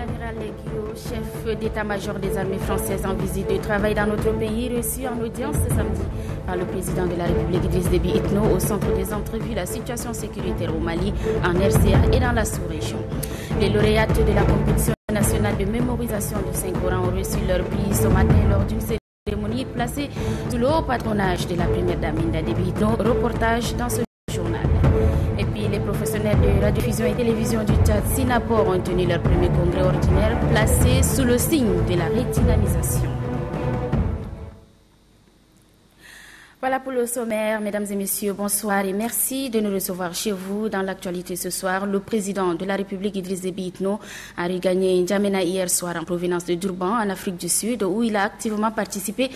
L'amiral Guillaume, chef d'état-major des armées françaises en visite de travail dans notre pays, reçu en audience ce samedi par le président de la République Idriss Déby Itno au centre des entrevues la situation sécuritaire au Mali, en RCA et dans la sous-région. Les lauréates de la compétition nationale de mémorisation du Saint-Coran ont reçu leur prix ce matin lors d'une cérémonie placée sous le haut patronage de la première dame Hinda Déby Itno. Reportage dans ce journal. Et puis les professionnels de radiodiffusion et télévision du Tchad, Sinapor, ont tenu leur premier congrès ordinaire placé sous le signe de la redynamisation. Voilà pour le sommaire. Mesdames et messieurs, bonsoir et merci de nous recevoir chez vous. Dans l'actualité ce soir, le président de la République Idriss Déby Itno a regagné N'Djamena hier soir en provenance de Durban, en Afrique du Sud, où il a activement participé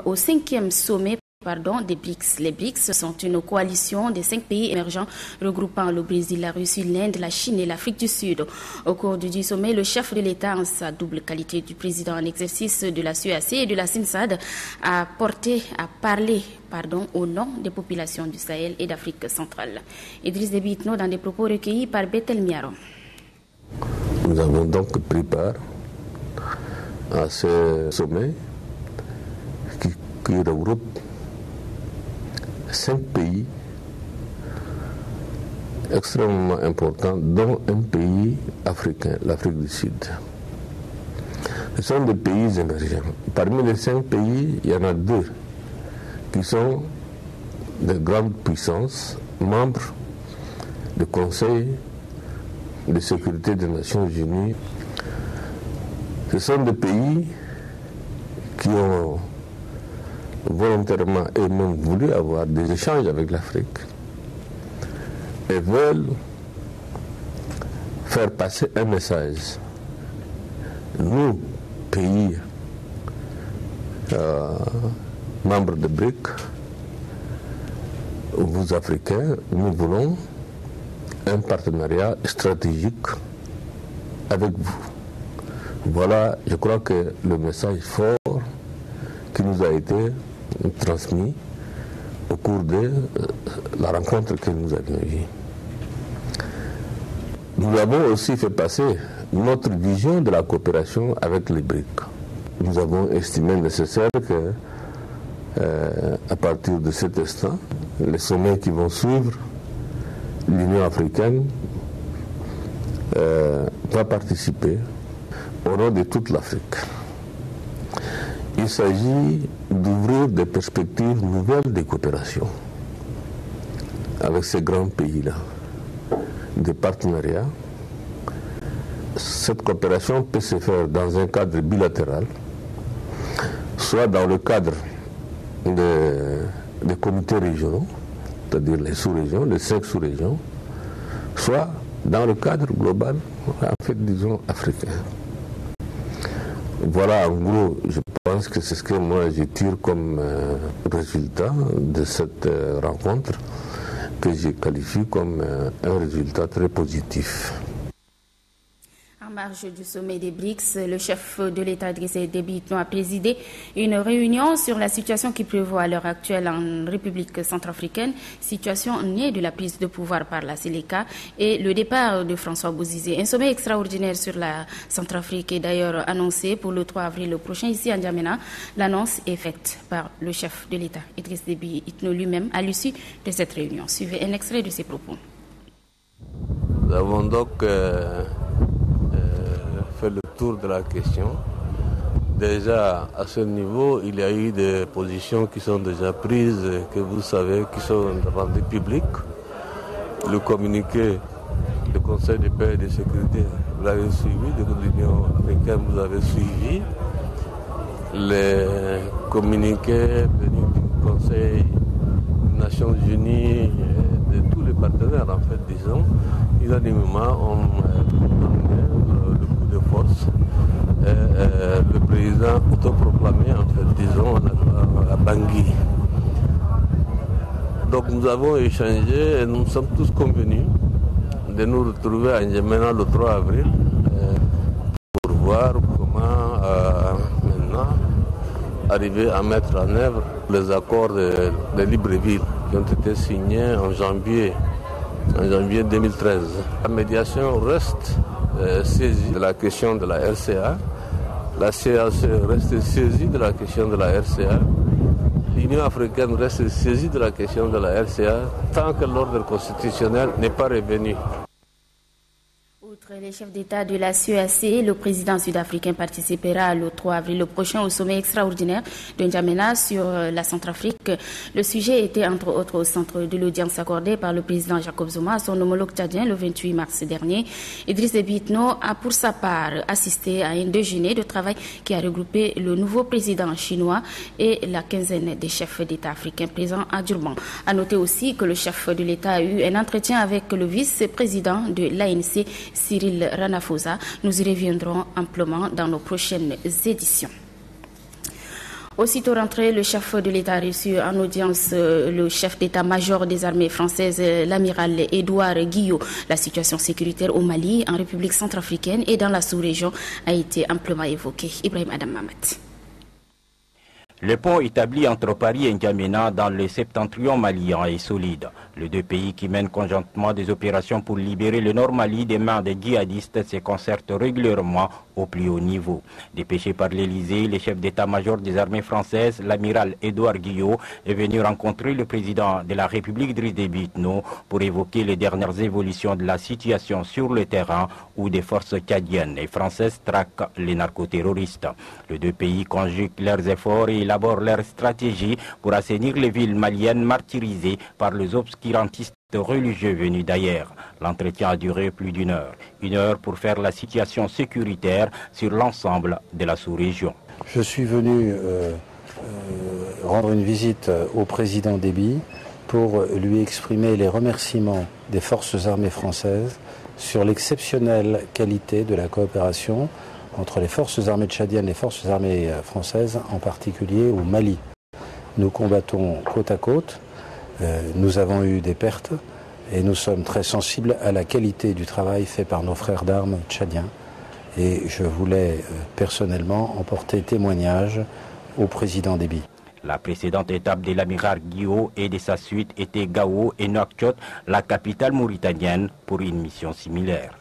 au cinquième sommet des BRICS. Les BRICS sont une coalition des 5 pays émergents regroupant le Brésil, la Russie, l'Inde, la Chine et l'Afrique du Sud. Au cours du sommet, le chef de l'État, en sa double qualité du président en exercice de la CEAC et de la CINSAD, a parlé au nom des populations du Sahel et d'Afrique centrale. Idriss Déby Itno dans des propos recueillis par Bethel Miaro. Nous avons donc pris part à ce sommet qui regroupe 5 pays extrêmement importants, dont un pays africain, l'Afrique du Sud. Ce sont des pays émergents. Parmi les 5 pays, il y en a 2 qui sont de grandes puissances, membres du Conseil de sécurité des Nations Unies. Ce sont des pays qui ont volontairement et même voulu avoir des échanges avec l'Afrique et veulent faire passer un message. Nous, pays membres de BRIC, vous Africains, nous voulons un partenariat stratégique avec vous. Voilà, je crois que le message fort qui nous a été transmis au cours de la rencontre que nous avions eue. Nous avons aussi fait passer notre vision de la coopération avec les BRIC. Nous avons estimé nécessaire que, à partir de cet instant, les sommets qui vont suivre, l'Union africaine va participer au nom de toute l'Afrique. Il s'agit d'ouvrir des perspectives nouvelles de coopération avec ces grands pays-là, des partenariats. Cette coopération peut se faire dans un cadre bilatéral, soit dans le cadre des comités régionaux, c'est-à-dire les sous-régions, les 5 sous-régions, soit dans le cadre global, en fait, disons, africain. Voilà, en gros, je pense que c'est ce que moi je tire comme résultat de cette rencontre, que je qualifie comme un résultat très positif. En marge du sommet des BRICS, le chef de l'État Idriss Déby Itno a présidé une réunion sur la situation qui prévaut à l'heure actuelle en République centrafricaine, situation née de la prise de pouvoir par la Séléka et le départ de François Bozizé. Un sommet extraordinaire sur la Centrafrique est d'ailleurs annoncé pour le 3 avril prochain ici à N'Djamena. L'annonce est faite par le chef de l'État Idriss Déby Itno lui-même à l'issue de cette réunion. Suivez un extrait de ses propos. Nous avons donc fait le tour de la question. Déjà à ce niveau, il y a eu des positions qui sont déjà prises, que vous savez, qui sont rendues publiques. Le communiqué du Conseil de paix et de sécurité, vous l'avez suivi, de l'Union africaine, vous avez suivi. Les communiqués venus du Conseil des Nations Unies, de tous les partenaires, en fait, disons, unanimement ont condamné le coup de force. Le président autoproclamé, en fait, disons, à Bangui. Donc nous avons échangé et nous sommes tous convenus de nous retrouver à N'Djamena le 3 avril pour voir comment maintenant arriver à mettre en œuvre les accords de Libreville qui ont été signés en janvier en janvier 2013. La médiation reste saisie de la question de la RCA. La CAC reste saisie de la question de la RCA. L'Union africaine reste saisie de la question de la RCA tant que l'ordre constitutionnel n'est pas revenu. Outre les chefs d'État de la CEAC, le président sud-africain participera le 3 avril prochain au sommet extraordinaire de N'Djamena sur la Centrafrique. Le sujet était entre autres au centre de l'audience accordée par le président Jacob Zuma à son homologue tchadien le 28 mars dernier. Idriss Déby Itno a pour sa part assisté à un déjeuner de travail qui a regroupé le nouveau président chinois et la quinzaine des chefs d'État africains présents à Durban. A noter aussi que le chef de l'État a eu un entretien avec le vice-président de l'ANC, Cyril Ramaphosa. Nous y reviendrons amplement dans nos prochaines éditions. Aussitôt rentré, le chef de l'État a reçu en audience le chef d'état-major des armées françaises, l'amiral Édouard Guillot. La situation sécuritaire au Mali, en République centrafricaine et dans la sous-région a été amplement évoquée. Ibrahim Adam Mamat. Le pont établi entre Paris et N'Djamena dans le septentrion malien est solide. Les deux pays qui mènent conjointement des opérations pour libérer le Nord Mali des mains des djihadistes se concertent régulièrement au plus haut niveau. Dépêché par l'Élysée, le chef d'état-major des armées françaises, l'amiral Édouard Guillot, est venu rencontrer le président de la République Idriss Déby Itno pour évoquer les dernières évolutions de la situation sur le terrain où des forces tchadiennes et françaises traquent les narcoterroristes. Les deux pays conjuguent leurs efforts et élaborent leur stratégie pour assainir les villes maliennes martyrisées par les obscurantistes religieux venus d'ailleurs. L'entretien a duré plus d'une heure pour faire la situation sécuritaire sur l'ensemble de la sous-région. Je suis venu rendre une visite au président Déby pour lui exprimer les remerciements des forces armées françaises sur l'exceptionnelle qualité de la coopération entre les forces armées tchadiennes et les forces armées françaises, en particulier au Mali. Nous combattons côte à côte, nous avons eu des pertes et nous sommes très sensibles à la qualité du travail fait par nos frères d'armes tchadiens. Et je voulais personnellement en porter témoignage au président Déby. La précédente étape de l'amiral Guillot et de sa suite était Gao et Nouakchott, la capitale mauritanienne, pour une mission similaire.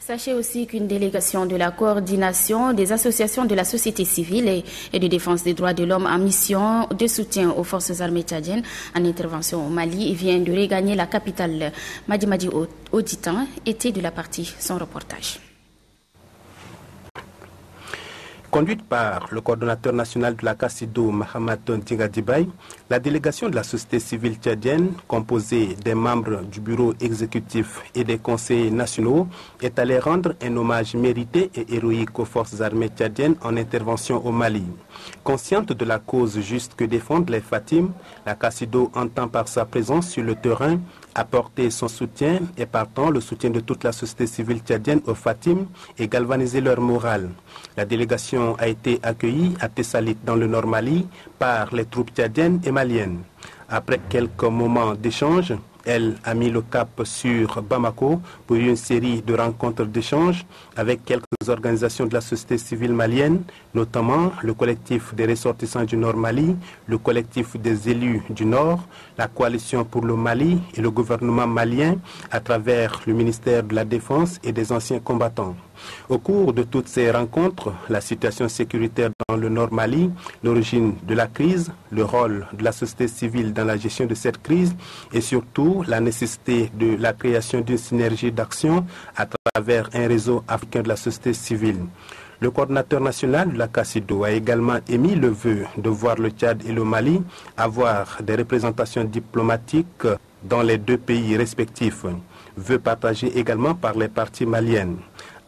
Sachez aussi qu'une délégation de la coordination des associations de la société civile et de défense des droits de l'homme en mission de soutien aux forces armées tchadiennes en intervention au Mali vient de regagner la capitale Madi Auditan était de la partie son reportage. Conduite par le coordonnateur national de la CACIDO, Mahamat Ndigadibay, la délégation de la société civile tchadienne, composée des membres du bureau exécutif et des conseillers nationaux, est allée rendre un hommage mérité et héroïque aux forces armées tchadiennes en intervention au Mali. Consciente de la cause juste que défendent les Fatim, la CACIDO entend par sa présence sur le terrain apporter son soutien et partant le soutien de toute la société civile tchadienne aux Fatim et galvaniser leur morale. La délégation a été accueillie à Tessalit dans le Nord Mali par les troupes tchadiennes et maliennes. Après quelques moments d'échange, elle a mis le cap sur Bamako pour une série de rencontres d'échange avec quelques organisations de la société civile malienne, notamment le collectif des ressortissants du Nord Mali, le collectif des élus du Nord, la coalition pour le Mali et le gouvernement malien à travers le ministère de la Défense et des anciens combattants. Au cours de toutes ces rencontres, la situation sécuritaire dans le Nord Mali, l'origine de la crise, le rôle de la société civile dans la gestion de cette crise et surtout la nécessité de la création d'une synergie d'action à travers un réseau africain de la société civile. Le coordinateur national de la CACIDO a également émis le vœu de voir le Tchad et le Mali avoir des représentations diplomatiques dans les deux pays respectifs, vœu partagé également par les parties maliennes.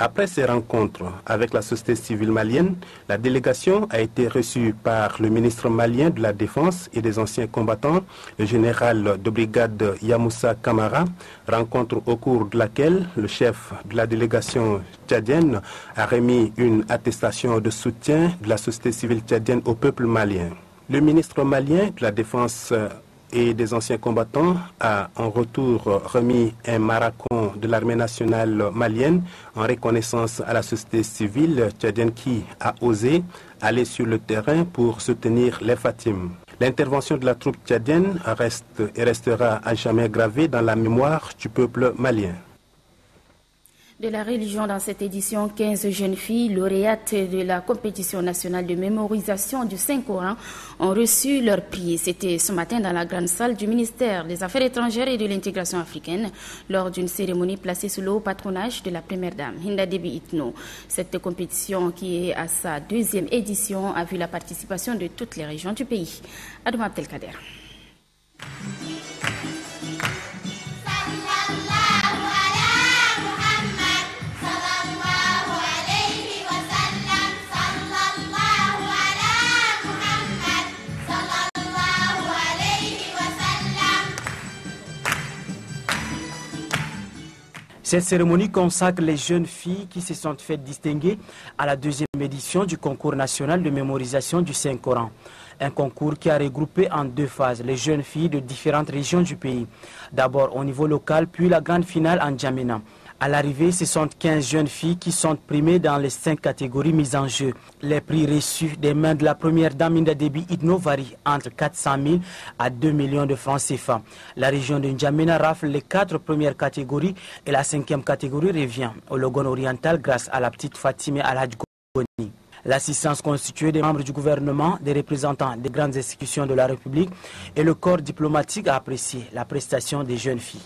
Après ces rencontres avec la société civile malienne, la délégation a été reçue par le ministre malien de la Défense et des anciens combattants, le général de brigade Yamoussa Kamara, rencontre au cours de laquelle le chef de la délégation tchadienne a remis une attestation de soutien de la société civile tchadienne au peuple malien. Le ministre malien de la Défense et des anciens combattants a en retour remis un maracon de l'armée nationale malienne en reconnaissance à la société civile tchadienne qui a osé aller sur le terrain pour soutenir les Fatim. L'intervention de la troupe tchadienne reste et restera à jamais gravée dans la mémoire du peuple malien. De la religion dans cette édition, 15 jeunes filles lauréates de la compétition nationale de mémorisation du Saint-Coran ont reçu leur prix. C'était ce matin dans la grande salle du ministère des Affaires étrangères et de l'intégration africaine lors d'une cérémonie placée sous le haut patronage de la première dame, Hinda Déby Itno. Cette compétition, qui est à sa deuxième édition, a vu la participation de toutes les régions du pays. Adoum Abdelkader. Cette cérémonie consacre les jeunes filles qui se sont faites distinguer à la deuxième édition du concours national de mémorisation du Saint-Coran. Un concours qui a regroupé en deux phases les jeunes filles de différentes régions du pays. D'abord au niveau local, puis la grande finale en Djamena. À l'arrivée, ce sont 15 jeunes filles qui sont primées dans les 5 catégories mises en jeu. Les prix reçus des mains de la première dame Hinda Déby Itno varient entre 400 000 à 2 millions de francs CFA. La région de N'Djamena rafle les 4 premières catégories et la 5e catégorie revient au Logone oriental grâce à la petite Fatime Al-Hadj Goni. L'assistance constituée des membres du gouvernement, des représentants des grandes institutions de la République et le corps diplomatique a apprécié la prestation des jeunes filles.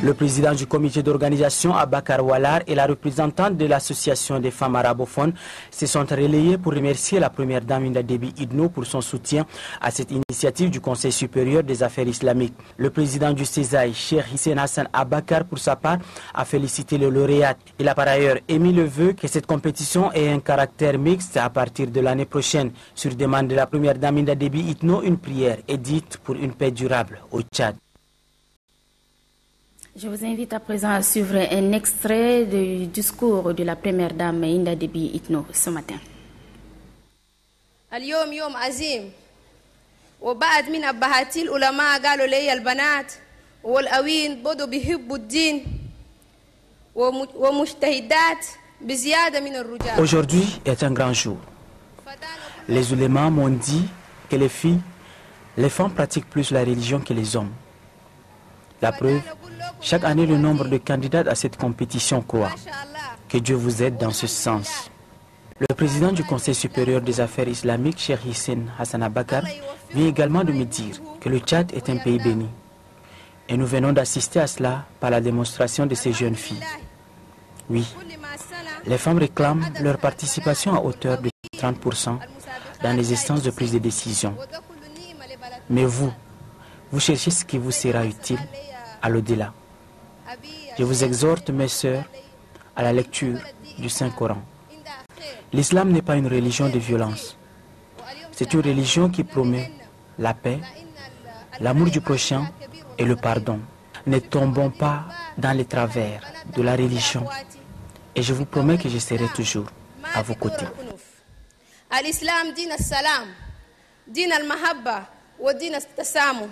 Le président du comité d'organisation, Abakar Walar, et la représentante de l'association des femmes arabophones se sont relayés pour remercier la première dame Hinda Déby Itno pour son soutien à cette initiative du Conseil supérieur des affaires islamiques. Le président du CESAI, Cheikh Hissène Hassan Abakar, pour sa part, a félicité le lauréat. Il a par ailleurs émis le vœu que cette compétition ait un caractère mixte à partir de l'année prochaine. Sur demande de la première dame Hinda Déby Itno, une prière est dite pour une paix durable au Tchad. Je vous invite à présent à suivre un extrait du discours de la première dame Hinda Déby Itno ce matin. اليوم يوم عظيم وبعد من أبهاتي العلماء قالوا لي البنات والأوين بدوا بيحبوا الدين ومجتهدات بزيادة من الرجال. Aujourd'hui est un grand jour. Les ulémas m'ont dit que les femmes pratiquent plus la religion que les hommes. La preuve, chaque année le nombre de candidates à cette compétition croît. Que Dieu vous aide dans ce sens. Le président du Conseil supérieur des affaires islamiques, Cheikh Hissène Hassan Abakar, vient également de me dire que le Tchad est un pays béni. Et nous venons d'assister à cela par la démonstration de ces jeunes filles. Oui, les femmes réclament leur participation à hauteur de 30% dans les instances de prise de décision. Mais vous cherchez ce qui vous sera utile à l'au-delà. Je vous exhorte, mes sœurs, à la lecture du Saint-Coran. L'islam n'est pas une religion de violence. C'est une religion qui promet la paix, l'amour du prochain et le pardon. Ne tombons pas dans les travers de la religion. Et je vous promets que je serai toujours à vos côtés. L'islam din al-salam, din al-mahabba wa din al-tasamuh.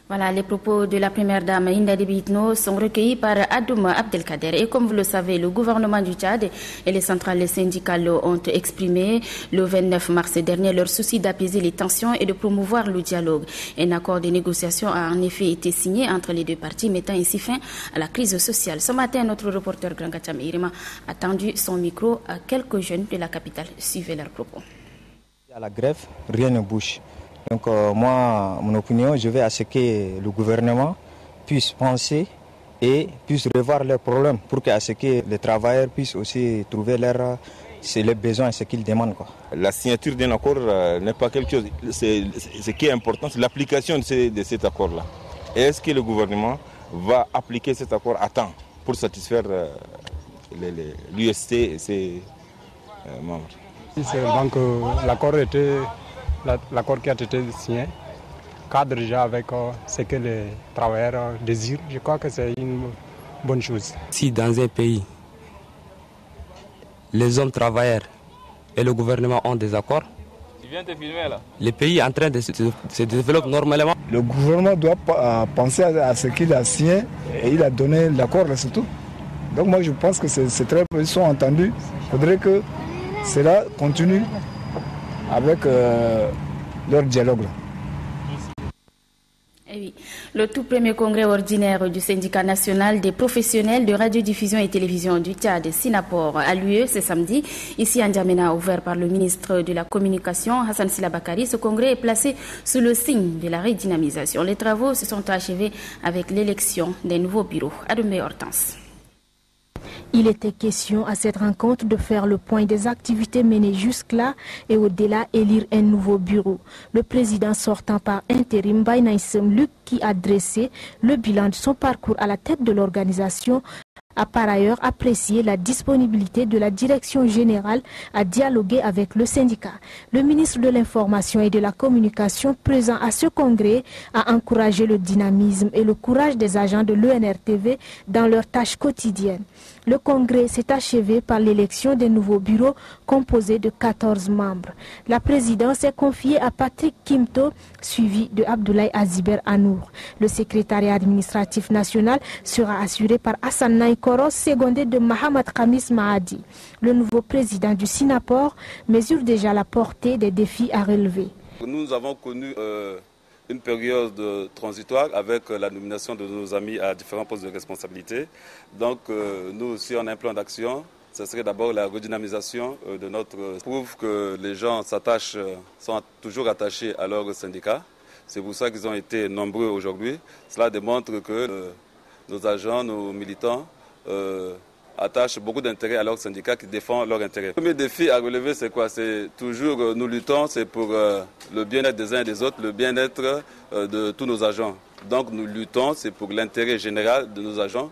Voilà, les propos de la première dame Hinda Déby Itno sont recueillis par Adoum Abdelkader. Et comme vous le savez, le gouvernement du Tchad et les centrales syndicales ont exprimé le 29 mars dernier leur souci d'apaiser les tensions et de promouvoir le dialogue. Un accord de négociation a en effet été signé entre les deux parties, mettant ainsi fin à la crise sociale. Ce matin, notre reporter Grangacham Irima a tendu son micro à quelques jeunes de la capitale. Suivez leurs propos. À la grève, rien ne bouge. Donc moi, mon opinion, je vais à ce que le gouvernement puisse penser et puisse revoir leurs problèmes pour que les travailleurs puissent aussi trouver leurs besoins et ce qu'ils demandent. La signature d'un accord n'est pas quelque chose. Ce qui est important, c'est l'application de cet accord-là. Est-ce que le gouvernement va appliquer cet accord à temps pour satisfaire l'UST et ses membres? Donc l'accord qui a été signé cadre déjà avec ce que les travailleurs désirent. Je crois que c'est une bonne chose. Si dans un pays, les hommes travailleurs et le gouvernement ont des accords, le pays est en train de se développer normalement. Le gouvernement doit penser à ce qu'il a signé et il a donné l'accord, c'est tout. Donc moi je pense que c'est très bien, ils sont entendus. Il faudrait que cela continue avec leur dialogue. Eh oui. Le tout premier congrès ordinaire du syndicat national des professionnels de radiodiffusion et télévision du Tchad, Sinapor, a lieu ce samedi. Ici à N'Djamena, ouvert par le ministre de la Communication, Hassan Sila Bakari, ce congrès est placé sous le signe de la redynamisation. Les travaux se sont achevés avec l'élection des nouveaux bureaux. Ademé Hortense. Il était question à cette rencontre de faire le point des activités menées jusque-là et au-delà élire un nouveau bureau. Le président sortant par intérim, Baïnaïsem Luc, qui a dressé le bilan de son parcours à la tête de l'organisation, a par ailleurs apprécié la disponibilité de la direction générale à dialoguer avec le syndicat. Le ministre de l'Information et de la Communication, présent à ce congrès, a encouragé le dynamisme et le courage des agents de l'ENRTV dans leurs tâches quotidiennes. Le congrès s'est achevé par l'élection des nouveaux bureaux composés de 14 membres. La présidence est confiée à Patrick Kimto, suivi de Abdoulaye Aziber Anour. Le secrétariat administratif national sera assuré par Hassan Naïkoros, secondé de Mohamed Khamis Mahadi. Le nouveau président du Sinapor mesure déjà la portée des défis à relever. Nous avons connu une période transitoire avec la nomination de nos amis à différents postes de responsabilité. Donc nous aussi on a un plan d'action. Ce serait d'abord la redynamisation de notre... prouve que les gens sont toujours attachés à leur syndicat. C'est pour ça qu'ils ont été nombreux aujourd'hui. Cela démontre que nos agents, nos militants attachent beaucoup d'intérêt à leur syndicat qui défend leurs intérêts. Le premier défi à relever, c'est quoi? C'est toujours, nous luttons, c'est pour le bien-être des uns et des autres, le bien-être de tous nos agents. Donc nous luttons, c'est pour l'intérêt général de nos agents.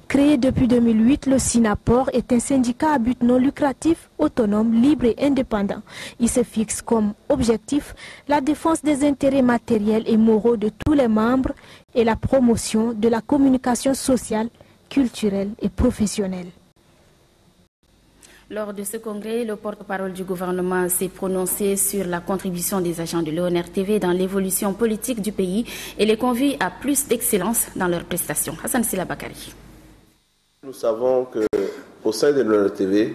Créé depuis 2008, le Sinapor est un syndicat à but non lucratif, autonome, libre et indépendant. Il se fixe comme objectif la défense des intérêts matériels et moraux de tous les membres et la promotion de la communication sociale, culturelle et professionnelle. Lors de ce congrès, le porte-parole du gouvernement s'est prononcé sur la contribution des agents de l'ONRTV dans l'évolution politique du pays et les convie à plus d'excellence dans leurs prestations. Hassan Sila Bakari. Nous savons qu'au sein de l'ONRTV,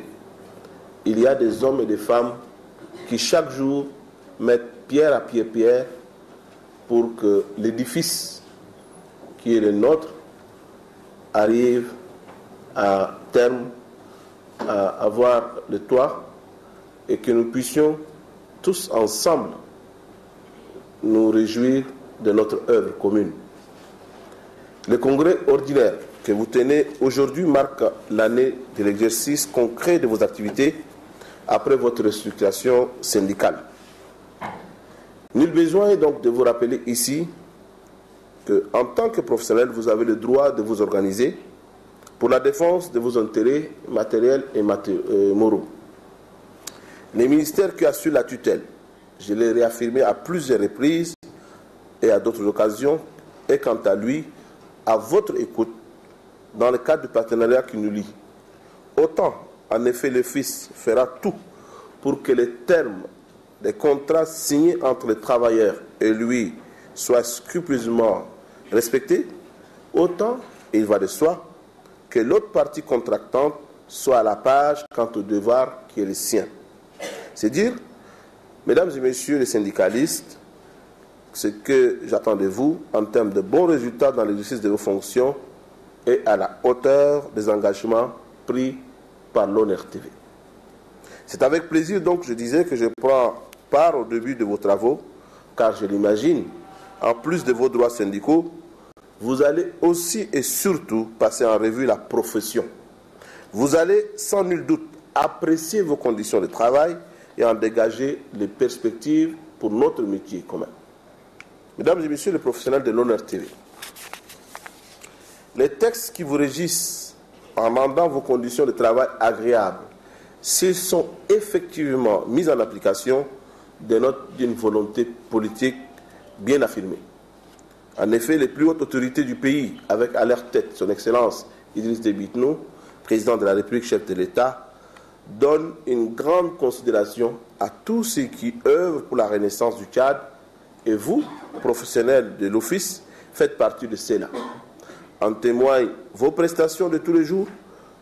il y a des hommes et des femmes qui chaque jour mettent pierre à pierre pour que l'édifice qui est le nôtre arrive à terme à avoir le toit et que nous puissions tous ensemble nous réjouir de notre œuvre commune. Le congrès ordinaire que vous tenez aujourd'hui marque l'année de l'exercice concret de vos activités après votre restructuration syndicale. Nul besoin donc de vous rappeler ici qu'en tant que professionnel, vous avez le droit de vous organiser pour la défense de vos intérêts matériels et moraux. Les ministères qui assurent la tutelle, je l'ai réaffirmé à plusieurs reprises et à d'autres occasions, est quant à lui à votre écoute dans le cadre du partenariat qui nous lie. Autant, en effet, le Fils fera tout pour que les termes des contrats signés entre les travailleurs et lui soient scrupuleusement respectés, autant il va de soi que l'autre partie contractante soit à la page quant au devoir qui est le sien. C'est dire, mesdames et messieurs les syndicalistes, ce que j'attends de vous en termes de bons résultats dans l'exercice de vos fonctions et à la hauteur des engagements pris par l'ONRTV. C'est avec plaisir donc, je disais, que je prends part au début de vos travaux, car je l'imagine, en plus de vos droits syndicaux, vous allez aussi et surtout passer en revue la profession. Vous allez sans nul doute apprécier vos conditions de travail et en dégager les perspectives pour notre métier commun. Mesdames et messieurs les professionnels de l'ONRTV, les textes qui vous régissent en rendant vos conditions de travail agréables, s'ils sont effectivement mis en application, dénotent d'une volonté politique bien affirmée. En effet, les plus hautes autorités du pays, avec à leur tête son Excellence Idriss Déby Itno, président de la République, chef de l'État, donnent une grande considération à tous ceux qui œuvrent pour la renaissance du Tchad. Et vous, professionnels de l'Office, faites partie de cela. En témoignent vos prestations de tous les jours.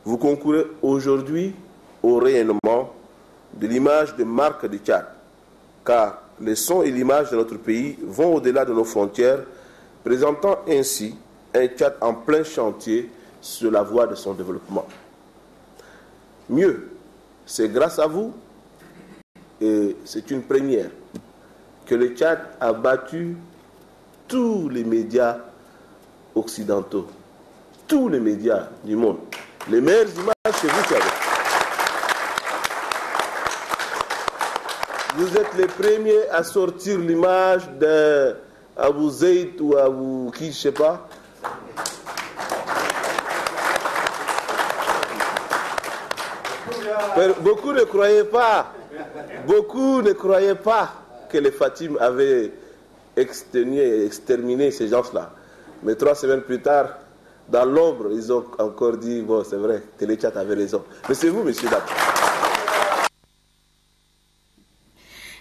Vous concourez aujourd'hui au rayonnement de l'image de marque du Tchad, car le son et l'image de notre pays vont au-delà de nos frontières, présentant ainsi un Tchad en plein chantier sur la voie de son développement. Mieux, c'est grâce à vous, et c'est une première, que le Tchad a battu tous les médias occidentaux, tous les médias du monde. Les meilleures images, c'est vous qui avez. Vous êtes les premiers à sortir l'image d'Abou Zaid ou Abou qui, je ne sais pas. Beaucoup ne croyaient pas que les Fatim avaient exterminé ces gens-là. Mais 3 semaines plus tard, dans l'ombre, ils ont encore dit, bon, c'est vrai, Téléchat avait raison. Mais c'est vous, monsieur Dap.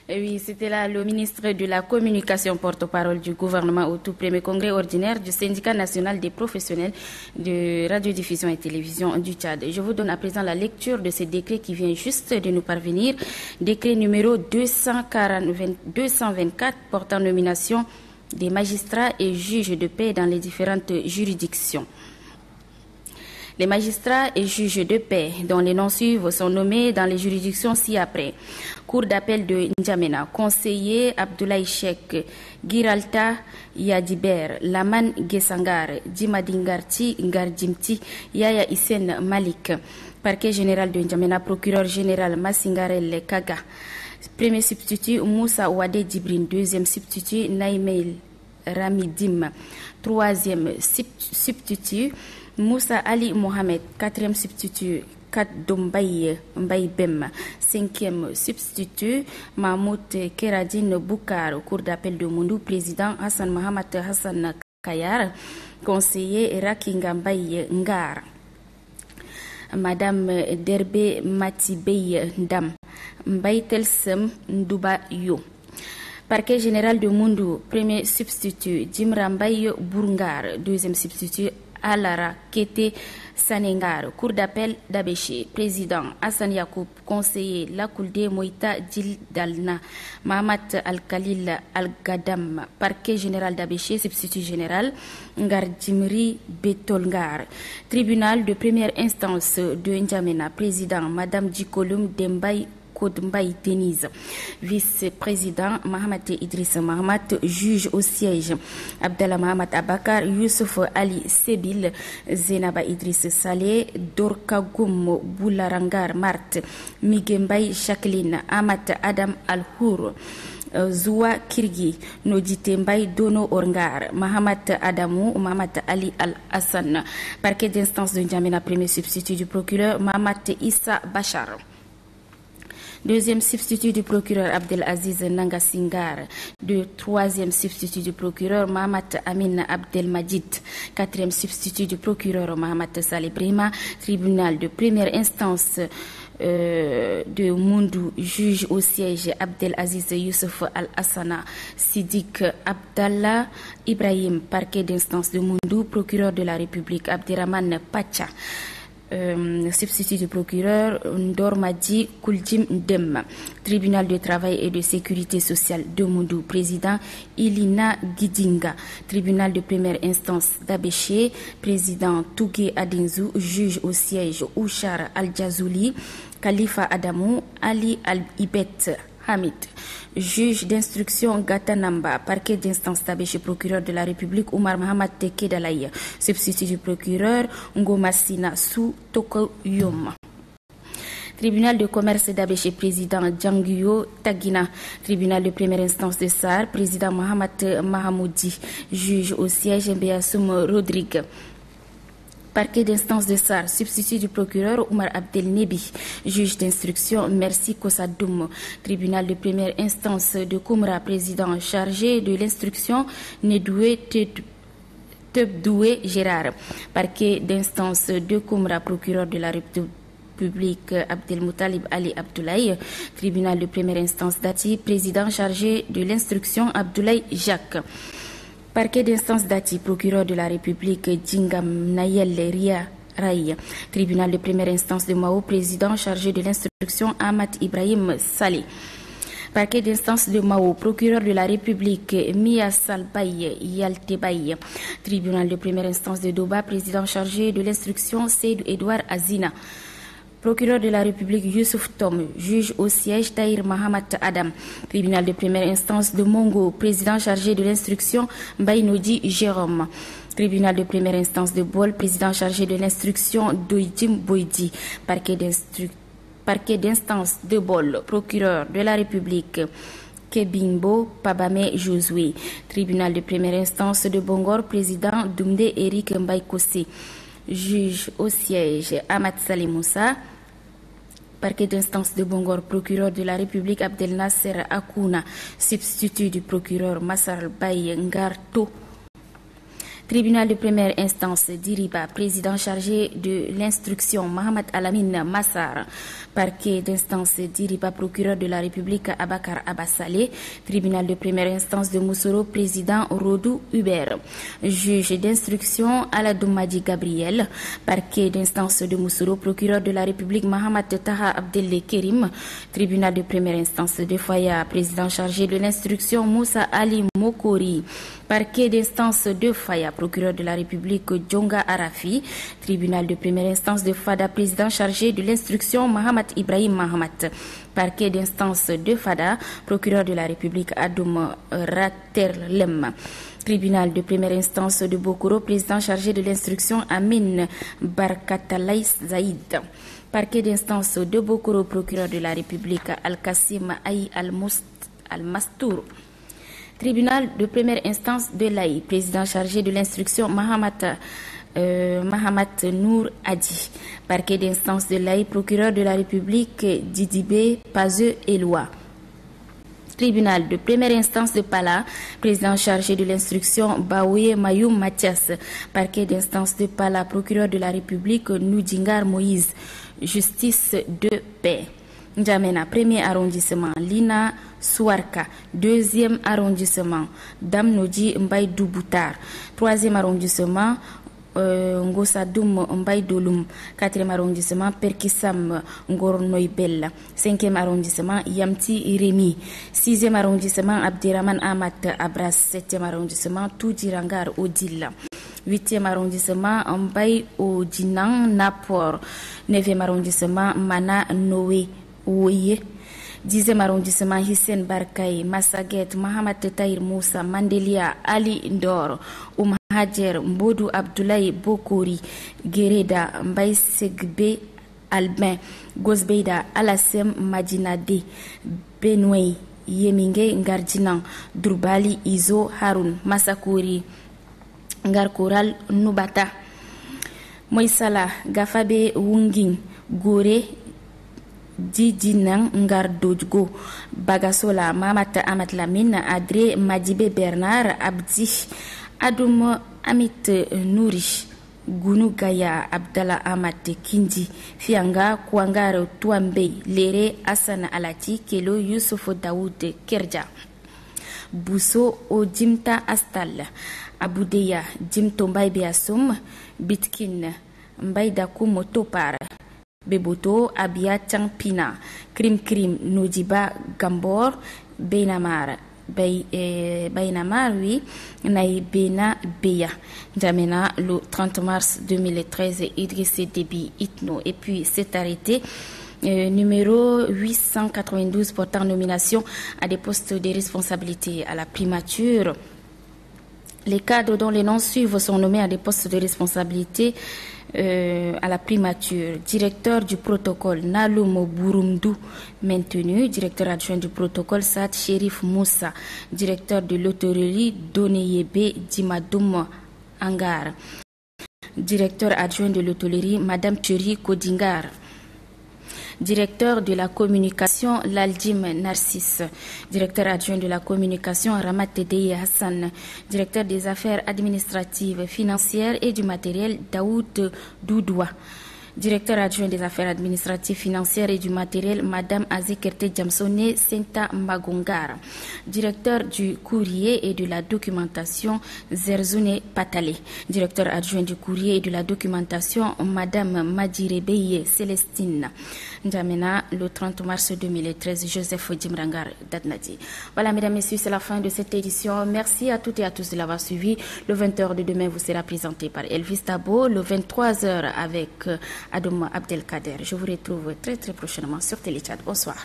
Oui, c'était là le ministre de la Communication, porte-parole du gouvernement au tout premier congrès ordinaire du syndicat national des professionnels de radiodiffusion et télévision du Tchad. Je vous donne à présent la lecture de ce décret qui vient juste de nous parvenir. Décret numéro 224 portant nomination des magistrats et juges de paix dans les différentes juridictions. Les magistrats et juges de paix dont les noms suivent sont nommés dans les juridictions ci-après. Cour d'appel de N'Djamena, conseiller Abdoulaye Cheikh, Giralta Yadiber, Laman Gessangar, Djimadingarti Ngardjimti, Yaya Isen Malik. Parquet général de N'Djamena, procureur général Massingarel Kaga. Premier substitut Moussa Ouadé Dibrin, deuxième substitut Naïmeil Ramidim, troisième substitut Moussa Ali Mohamed, quatrième substitut Kat Dombaye Mbaïbem, cinquième substitut Mahmoud Keradine Boukar, au cours d'appel de Mondou, président Hassan Mohamed Hassan Kayar, conseiller Rakinga Mbaye Ngar, Madame Derbe Matibey Ndam, Mbaïtelsem Ndouba Yo. Parquet général de Mondou, premier substitut Djimrambaye Bourngar, deuxième substitut Alara Kete Sanengar, cour d'appel d'Abéché, président Hassan Yacoub, conseiller Lakoulde Moïta Dildalna, Mahamat Al-Khalil Al-Gadam, parquet général d'Abéché, substitut général Ngardjimri Betolngar, tribunal de première instance de N'Djamena, président Madame Djikolum Dembaye Kodmbaï Denise, vice-président Mahamat Idriss Mahamat, juge au siège Abdallah Mahamat Abakar, Youssouf Ali Sebil, Zenaba Idriss Saleh, Dorkagoum Boularangar Mart, Migembaï Jacqueline, Amat Adam Al-Hour, Zoua Kirgi, Nodite Mbaye Dono Orngar, Mahamat Adamou, Mahamat Ali Al-Hassan, parquet d'instance de N'Djamena, premier substitut du procureur Mahamat Issa Bachar. Deuxième substitut du procureur Abdelaziz Nangasingar. Troisième substitut du procureur Mahamat Amin Abdelmajid. Quatrième substitut du procureur Mahamat Saleh Brima. Tribunal de première instance de Mondou, juge au siège Abdelaziz Youssouf Al-Hassana Sidik Abdallah Ibrahim, parquet d'instance de Mondou, procureur de la République Abderrahman Pacha. Substitut du procureur Ndormadi Kouldjim Dem, tribunal de travail et de sécurité sociale de Mondou, président Ilina Gidinga, tribunal de première instance d'Abéché, président Tougué Adinzou, juge au siège Ouchar Al-Jazouli, Khalifa Adamou, Ali Al-Ibet Hamid, juge d'instruction Gatanamba, parquet d'instance d'Abéché, procureur de la République Oumar Mohamed Teke Dalaye, substitut du procureur Ngomasina Sou Tokoyom. Tribunal de commerce d'Abéché, président Djanguyo Tagina, tribunal de première instance de Sar, président Mohamed Mahamoudi, juge au siège Mbeassoum Rodrigue. Parquet d'instance de SAR, substitut du procureur Oumar Abdel Nebi, juge d'instruction Merci Kossadoum, tribunal de première instance de Koumra, président chargé de l'instruction Nedoué Tebdoué Gérard, parquet d'instance de Koumra, procureur de la République Abdelmoutalib Ali Abdoulaye, tribunal de première instance Dati, président chargé de l'instruction Abdoulaye Jacques. Parquet d'instance Dati, procureur de la République Djingam Nayel Ria Rai, tribunal de première instance de Mao, président chargé de l'instruction Ahmad Ibrahim Saleh. Parquet d'instance de Mao, procureur de la République Mia Salbaye Yaltebaye, tribunal de première instance de Doba, président chargé de l'instruction Seydou Edouard Azina. Procureur de la République Youssouf Tom, juge au siège Tahir Mahamat Adam, tribunal de première instance de Mongo, président chargé de l'instruction Bainodi Jérôme. Tribunal de première instance de Bol, président chargé de l'instruction Doidim Boidi, parquet d'instance de Bol, procureur de la République Kebimbo Pabame Josué, tribunal de première instance de Bongor, président Doumde Eric Mbaïkossi, juge au siège Ahmad Salimoussa, parquet d'instance de Bongor, procureur de la République Abdel Nasser Akouna, substitut du procureur Massar Baye Ngarto. Tribunal de première instance d'Iriba, président chargé de l'instruction Mohamed Alamine Massar, parquet d'instance d'Iriba, procureur de la République Abakar Abassale, tribunal de première instance de Moussoro, président Rodou Hubert, juge d'instruction Aladoumadi Gabriel, parquet d'instance de Moussoro, procureur de la République Mohamed Taha Abdel Kerim, tribunal de première instance de Faya, président chargé de l'instruction Moussa Ali Mokori, parquet d'instance de Faya, procureur de la République Djonga Arafi, tribunal de première instance de Fada, président chargé de l'instruction Mohamed Ibrahim Mahamat, parquet d'instance de Fada, procureur de la République Adoum Raterlem, tribunal de première instance de Bokoro, président chargé de l'instruction Amin Barkatalay Zaïd, parquet d'instance de Bokoro, procureur de la République Al-Kassim Aï Al-Mastour, tribunal de première instance de l'Aï, président chargé de l'instruction Mahamat Nour Adi, parquet d'instance de l'Aï, procureur de la République Didibé Pazeux Eloi, tribunal de première instance de Pala, président chargé de l'instruction Baouye Mayoum Mathias, parquet d'instance de Pala, procureur de la République Noudingar Moïse, justice de paix. N'Djamena, premier arrondissement, Lina Souarka, deuxième arrondissement, Damnodi Mbaïdou Boutar, troisième arrondissement, Ngosadoum Mbaïdoloum, quatrième arrondissement, Perkissam Ngornoïbel, cinquième arrondissement, Yamti Rémi, sixième arrondissement, Abdirahman Amat Abras, septième arrondissement, Toudirangar Odil, huitième arrondissement, Mbaï Odinang Napor, neuvième arrondissement, Mana Noé Ouye, 10e arrondissement, Hissène Barkaï, Massaguet, Mohamed Tahir Moussa, Mandelia, Ali Ndor, Hajer, Mbodou Abdoulaye Bokori, Gereda, Mbaye Segbe Albin, Gosbeida, Alassem Madinade, Benoué, Yeminge Ngardinan, Droubali Izo Haroun, Massakouri, Ngarkoral Nubata, Moïsala, Gafabe Wunging, Gore, Didinang Ngardodgo, Bagasola, Mamata Amat Lamine, Adré Madibe Bernard, Abdi, Adoum Amit Nouri, Gounou Gaya, Abdallah Amat Kindi, Fianga, Kouangaro Touambe, Lere Hassan Alati, Kelo Youssouf Daoud Kerja, Bousso Odimta Astal, Aboudeya, Jimto Mbaye Beassoum, Bitkin, Mbaye Dakoum Topar, Beboto, Abia Tchampina, Krim Nodiba Gambor, Beynamar, Baynamar, oui, Naïbena Beya. N'Djamena, le 30 mars 2013, Idriss Déby Itno. Et puis, cet arrêté numéro 892 portant nomination à des postes de responsabilité à la primature. Les cadres dont les noms suivent sont nommés à des postes de responsabilité à la primature. Directeur du protocole Naloum Burumdou maintenu, directeur adjoint du protocole Saad Sherif Moussa, directeur de l'hôtellerie Doneyebe Dimadoum Angar, Directeur adjoint de l'hôtellerie, Madame Thierry Kodingar. Directeur de la communication, Laldim Narcisse. Directeur adjoint de la communication, Ramat Tedeye Hassan. Directeur des affaires administratives, financières et du matériel, Daoud Doudoua. Directeur adjoint des affaires administratives, financières et du matériel, Madame Azekerte Jamsone Senta Magongar. Directeur du courrier et de la documentation, Zerzune Patale. Directeur adjoint du courrier et de la documentation, Madame Madirebeye Célestine. N'Djamena, le 30 mars 2013, Joseph Djimrangar Dadnadi. Voilà, mesdames, messieurs, c'est la fin de cette édition. Merci à toutes et à tous de l'avoir suivi. Le 20h de demain vous sera présenté par Elvis Tabo. Le 23h avec Adam Abdelkader. Je vous retrouve très prochainement sur Téléchat. Bonsoir.